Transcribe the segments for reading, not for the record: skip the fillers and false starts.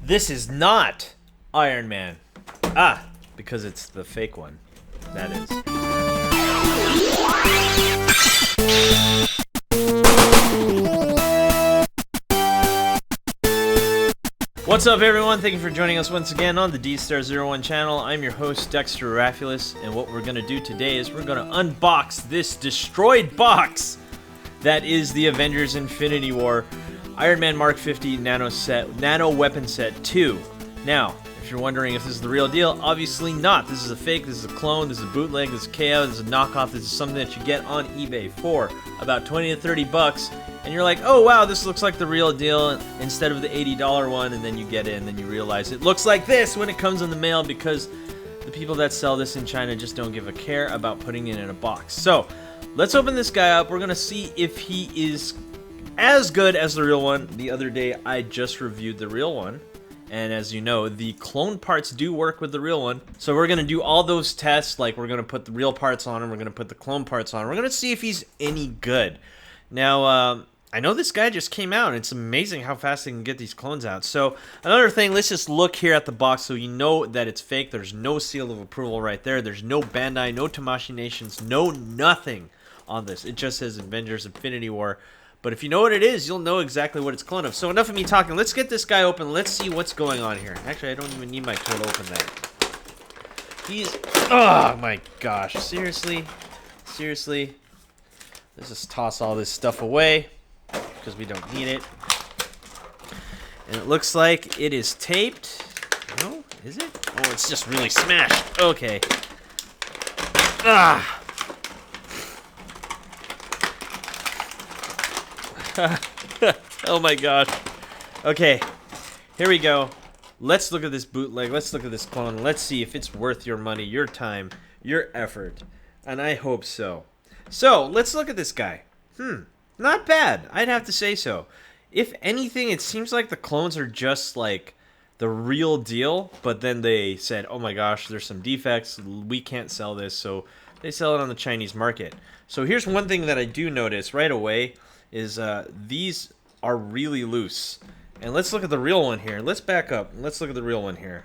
This is not Iron Man. Ah, because it's the fake one. That is. What's up, everyone? Thank you for joining us once again on the D-Star01 channel. I'm your host, Dexter Arafiles, and what we're going to do today is we're going to unbox this destroyed box that is the Avengers Infinity War Iron Man Mark 50 Nano Weapon Set 2. Now, if you're wondering if this is the real deal, obviously not. This is a fake, this is a clone, this is a bootleg, this is a KO, this is a knockoff, this is something that you get on eBay for about 20 to 30 bucks. And you're like, oh wow, this looks like the real deal instead of the $80 one, and then you get it and then you realize it looks like this when it comes in the mail because the people that sell this in China just don't give a care about putting it in a box. So, let's open this guy up. We're gonna see if he is as good as the real one. The other day, I just reviewed the real one. And as you know, the clone parts do work with the real one. So we're going to do all those tests. Like, we're going to put the real parts on him. We're going to put the clone parts on him. We're going to see if he's any good. Now, I know this guy just came out. And it's amazing how fast they can get these clones out. So another thing, let's just look here at the box so you know that it's fake. There's no seal of approval right there. There's no Bandai, no Tamashii Nations, no nothing on this. It just says Avengers Infinity War. But if you know what it is, you'll know exactly what it's clone of. So enough of me talking. Let's get this guy open. Let's see what's going on here. Actually, I don't even need my tool to open that. He's... Oh, my gosh. Seriously? Seriously? Let's just toss all this stuff away because we don't need it. And it looks like it is taped. No? Is it? Oh, it's just really smashed. Okay. Ah! Oh my gosh. Okay, here we go. Let's look at this bootleg. Let's look at this clone. Let's see if it's worth your money, your time, your effort. And I hope so. So, let's look at this guy. Not bad. I'd have to say so. If anything, it seems like the clones are just like the real deal. But then they said, oh my gosh, there's some defects. We can't sell this. So, they sell it on the Chinese market. So, here's one thing that I do notice right away. Is these are really loose. And let's look at the real one here. Let's back up. Let's look at the real one here.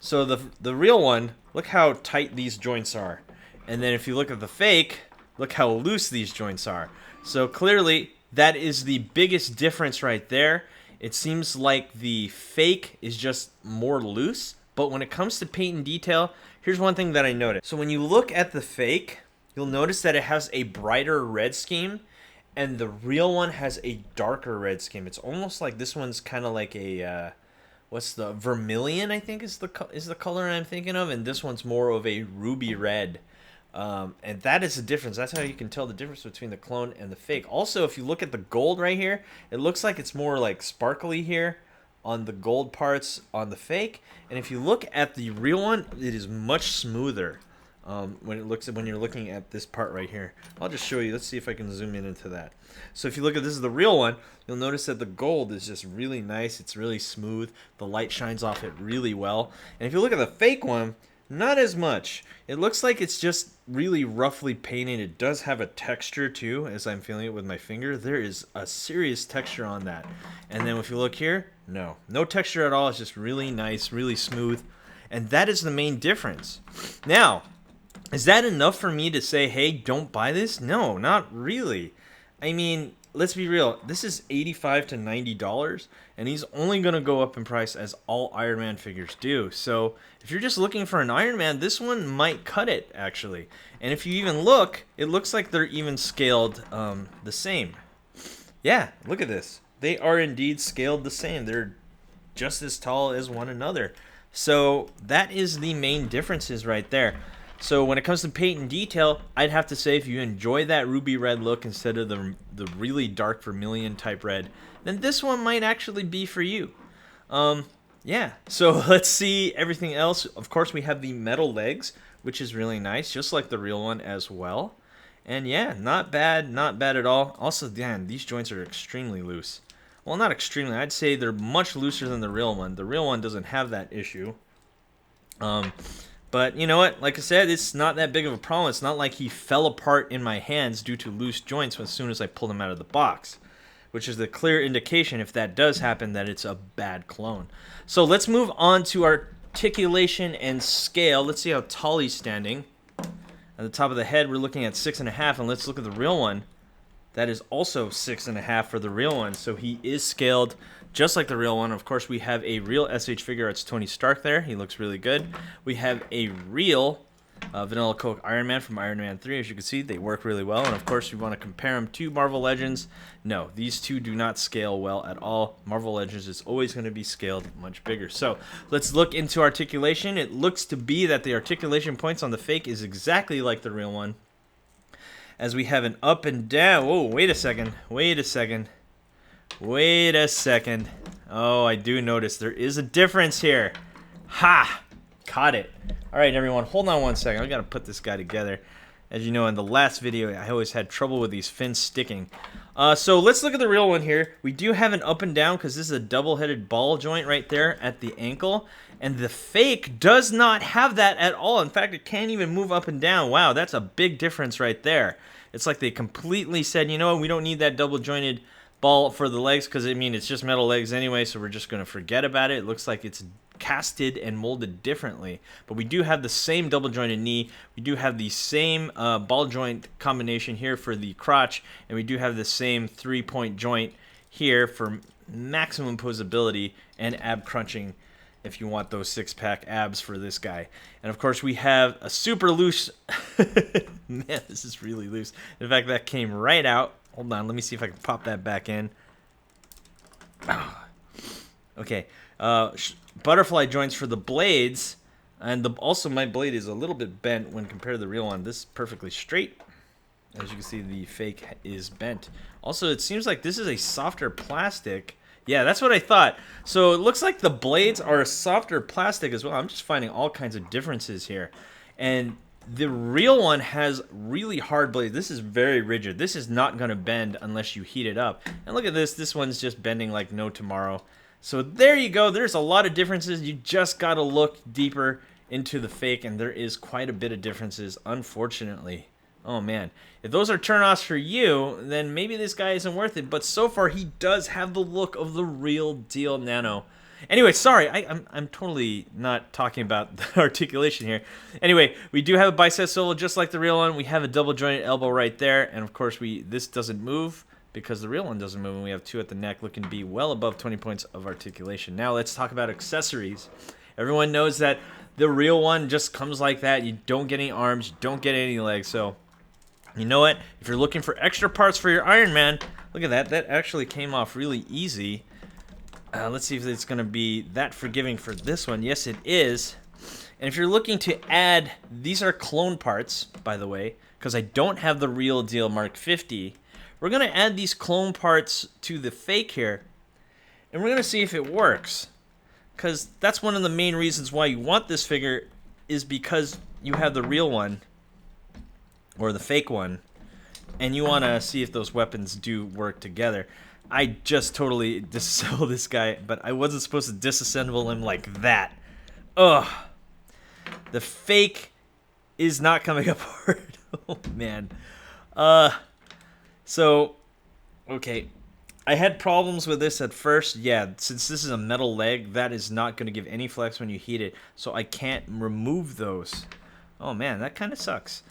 So the real one, look how tight these joints are. And then if you look at the fake, look how loose these joints are. So clearly, that is the biggest difference right there. It seems like the fake is just more loose. But when it comes to paint and detail, here's one thing that I noticed. So when you look at the fake, you'll notice that it has a brighter red scheme. And the real one has a darker red scheme. It's almost like this one's kind of like a, what's the, vermilion, I think is the color I'm thinking of. And this one's more of a ruby red. And that is the difference. That's how you can tell the difference between the clone and the fake. Also, if you look at the gold right here, it looks like it's more like sparkly here on the gold parts on the fake. And if you look at the real one, it is much smoother. When you're looking at this part right here. I'll just show you. Let's see if I can zoom in into that. So if you look at this is the real one, you'll notice that the gold is just really nice. It's really smooth. The light shines off it really well. And if you look at the fake one, not as much. It looks like it's just really roughly painted. It does have a texture too, as I'm feeling it with my finger. There is a serious texture on that. And then if you look here, no texture at all. It's just really nice, really smooth. And that is the main difference. Now, is that enough for me to say, hey, don't buy this? No, not really. I mean, let's be real. This is $85 to $90, and he's only going to go up in price as all Iron Man figures do. So if you're just looking for an Iron Man, this one might cut it, actually. And if you even look, it looks like they're even scaled the same. Yeah, look at this. They are indeed scaled the same. They're just as tall as one another. So that is the main differences right there. So when it comes to paint and detail, I'd have to say if you enjoy that ruby red look instead of the really dark vermilion type red, then this one might actually be for you. Yeah, so let's see everything else. Of course, we have the metal legs, which is really nice, just like the real one as well. And yeah, not bad at all. Also, damn, these joints are extremely loose. Well, not extremely. I'd say they're much looser than the real one. The real one doesn't have that issue. But you know what? Like I said, it's not that big of a problem. It's not like he fell apart in my hands due to loose joints as soon as I pulled him out of the box. which is the clear indication, if that does happen, that it's a bad clone. So let's move on to articulation and scale. Let's see how tall he's standing. At the top of the head, we're looking at 6.5, and let's look at the real one. That is also 6.5 for the real one, so he is scaled just like the real one. Of course, we have a real SH Figuarts Tony Stark there. He looks really good. We have a real Vanilla Coke Iron Man from Iron Man 3. As you can see, they work really well. And of course, you want to compare them to Marvel Legends. No, these two do not scale well at all. Marvel Legends is always going to be scaled much bigger. So let's look into articulation. It looks to be that the articulation points on the fake is exactly like the real one, as we have an up and down. Whoa, wait a second. Wait a second. Wait a second. Oh, I do notice there is a difference here. Ha! Caught it. All right, everyone, hold on one second. I got to put this guy together. As you know, in the last video, I always had trouble with these fins sticking. So let's look at the real one here. We do have an up and down because this is a double-headed ball joint right there at the ankle. And the fake does not have that at all. In fact, it can't even move up and down. Wow, that's a big difference right there. It's like they completely said, you know what, we don't need that double-jointed ball for the legs because, I mean, it's just metal legs anyway, so we're just going to forget about it. It looks like it's casted and molded differently, but we do have the same double jointed knee. We do have the same ball joint combination here for the crotch, and we do have the same 3-point joint here for maximum posability and ab crunching if you want those six-pack abs for this guy. And of course, we have a super loose man, this is really loose. In fact, that came right out. Hold on, let me see if I can pop that back in. Okay, butterfly joints for the blades, and also my blade is a little bit bent when compared to the real one. This is perfectly straight. As you can see, the fake is bent. Also, it seems like this is a softer plastic. Yeah, that's what I thought. So it looks like the blades are a softer plastic as well. I'm just finding all kinds of differences here. And the real one has really hard blades. This is very rigid. This is not going to bend unless you heat it up. And look at this. This one's just bending like no tomorrow. So there you go. There's a lot of differences. You just got to look deeper into the fake, and there is quite a bit of differences, unfortunately. Oh, man. If those are turn-offs for you, then maybe this guy isn't worth it. But so far, he does have the look of the real deal Nano. Anyway, sorry, I'm totally not talking about the articulation here. Anyway, we do have a bicep swivel just like the real one. We have a double-jointed elbow right there. And, of course, this doesn't move because the real one doesn't move. And we have two at the neck, looking to be well above 20 points of articulation. Now, let's talk about accessories. Everyone knows that the real one just comes like that. You don't get any arms. You don't get any legs. So, you know what? If you're looking for extra parts for your Iron Man, look at that. That actually came off really easy. Let's see if it's going to be that forgiving for this one. Yes, it is. And if you're looking to add, these are clone parts, by the way, because I don't have the real deal Mark 50. We're going to add these clone parts to the fake here, and we're going to see if it works. Because that's one of the main reasons why you want this figure, is because you have the real one, or the fake one, and you want to see if those weapons do work together. I just totally disassembled this guy, but I wasn't supposed to disassemble him like that. Ugh. The fake is not coming apart. Oh, man. So, okay. I had problems with this at first. Yeah, since this is a metal leg, that is not going to give any flex when you heat it, so I can't remove those. Oh, man, that kind of sucks.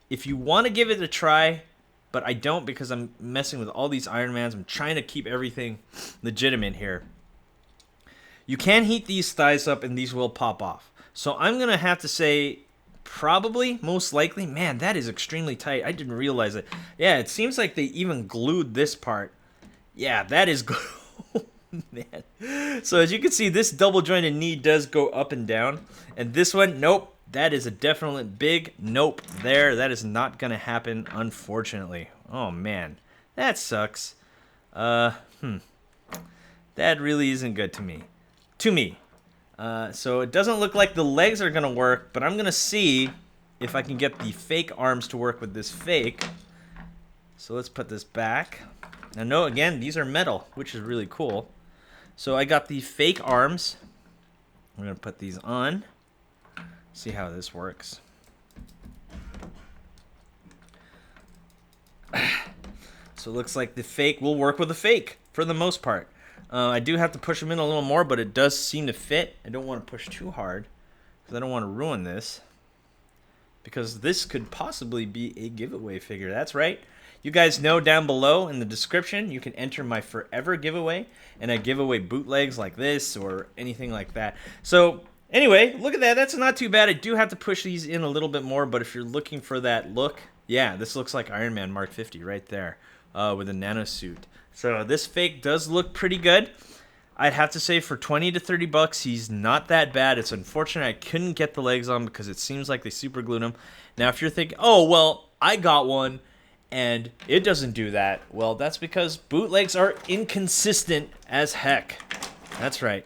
If you want to give it a try, but I don't because I'm messing with all these Iron Mans. I'm trying to keep everything legitimate here. You can heat these thighs up and these will pop off. So I'm going to have to say probably, most likely. Man, that is extremely tight. I didn't realize it. Yeah, it seems like they even glued this part. Yeah, that is oh, man. So as you can see, this double jointed knee does go up and down. And this one, nope. That is a definite big nope there. That is not going to happen, unfortunately. Oh, man. That sucks. That really isn't good to me. So it doesn't look like the legs are going to work, but I'm going to see if I can get the fake arms to work with this fake. So let's put this back. Now, no, again, these are metal, which is really cool. So I got the fake arms. I'm going to put these on. See how this works. So it looks like the fake will work with the fake for the most part. I do have to push them in a little more, but it does seem to fit. I don't want to push too hard because I don't want to ruin this, because this could possibly be a giveaway figure. That's right. You guys know down below in the description, you can enter my forever giveaway, and I give away bootlegs like this or anything like that. So anyway, look at that. That's not too bad. I do have to push these in a little bit more, but if you're looking for that look, yeah, this looks like Iron Man Mark 50 right there with a nano suit. So this fake does look pretty good. I'd have to say for 20 to 30 bucks, he's not that bad. It's unfortunate I couldn't get the legs on because it seems like they super glued him. Now, if you're thinking, oh, well, I got one and it doesn't do that, well, that's because bootlegs are inconsistent as heck. That's right.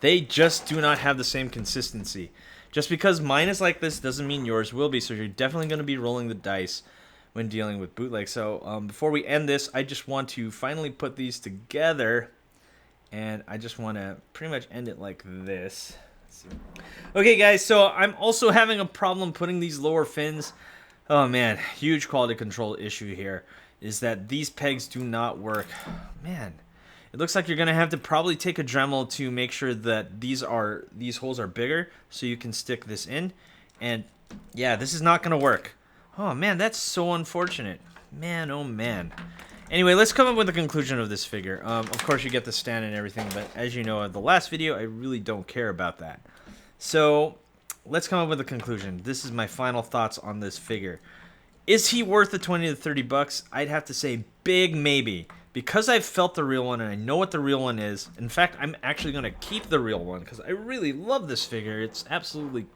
They just do not have the same consistency. Just because mine is like this doesn't mean yours will be, so you're definitely going to be rolling the dice when dealing with bootlegs. So before we end this, I just want to finally put these together, and I just want to pretty much end it like this. Okay, guys, so I'm also having a problem putting these lower fins. Oh, man, huge quality control issue here is that these pegs do not work. Man, it looks like you're going to have to probably take a Dremel to make sure that these holes are bigger so you can stick this in. And, yeah, this is not going to work. Oh, man, that's so unfortunate. Man, oh, man. Anyway, let's come up with a conclusion of this figure. Of course, you get the stand and everything, but as you know, in the last video, I really don't care about that. So, let's come up with a conclusion. This is my final thoughts on this figure. Is he worth the 20 to 30 bucks? I'd have to say big maybe. Because I've felt the real one and I know what the real one is. In fact, I'm actually going to keep the real one because I really love this figure. It's absolutely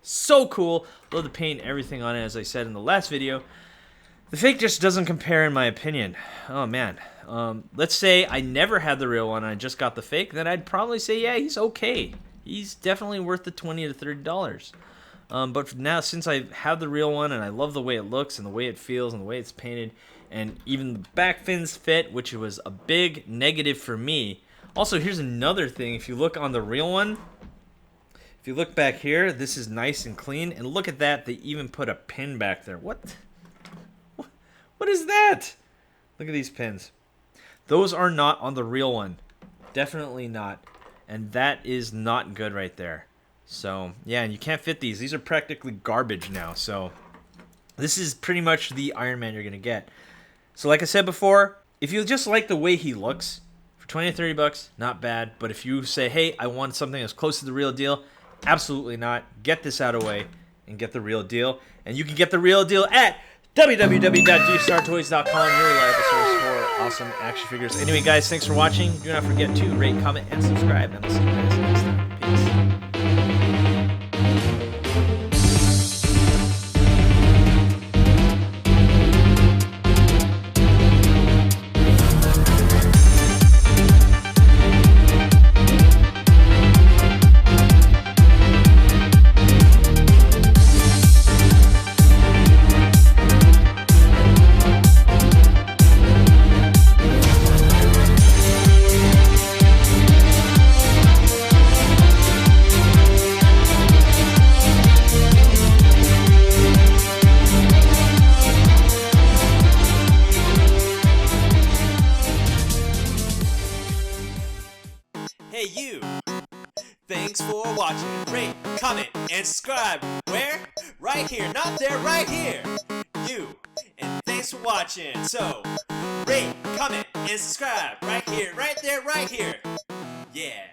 so cool. Love the paint, everything on it, as I said in the last video. The fake just doesn't compare in my opinion. Oh, man. Let's say I never had the real one and I just got the fake. Then I'd probably say, yeah, he's okay. He's definitely worth the $20 to $30. But now, since I have the real one and I love the way it looks and the way it feels and the way it's painted, and even the back fins fit, which was a big negative for me. Also, here's another thing. If you look on the real one, if you look back here, this is nice and clean. And look at that. They even put a pin back there. What is that? Look at these pins. Those are not on the real one. Definitely not. And that is not good right there. So, yeah, and you can't fit these. These are practically garbage now. So, this is pretty much the Iron Man you're going to get. So, like I said before, if you just like the way he looks, for 20 to 30 bucks, not bad. But if you say, hey, I want something as close to the real deal, absolutely not. Get this out of the way and get the real deal. And you can get the real deal at www.gstartoys.com, your reliable source for awesome action figures. Anyway, guys, thanks for watching. Do not forget to rate, comment, and subscribe. And we'll see you guys next time. Peace. Hey you! Thanks for watching. Rate, comment, and subscribe. Where? Right here. Not there, right here. You. And thanks for watching. So, rate, comment, and subscribe. Right here, right there, right here. Yeah.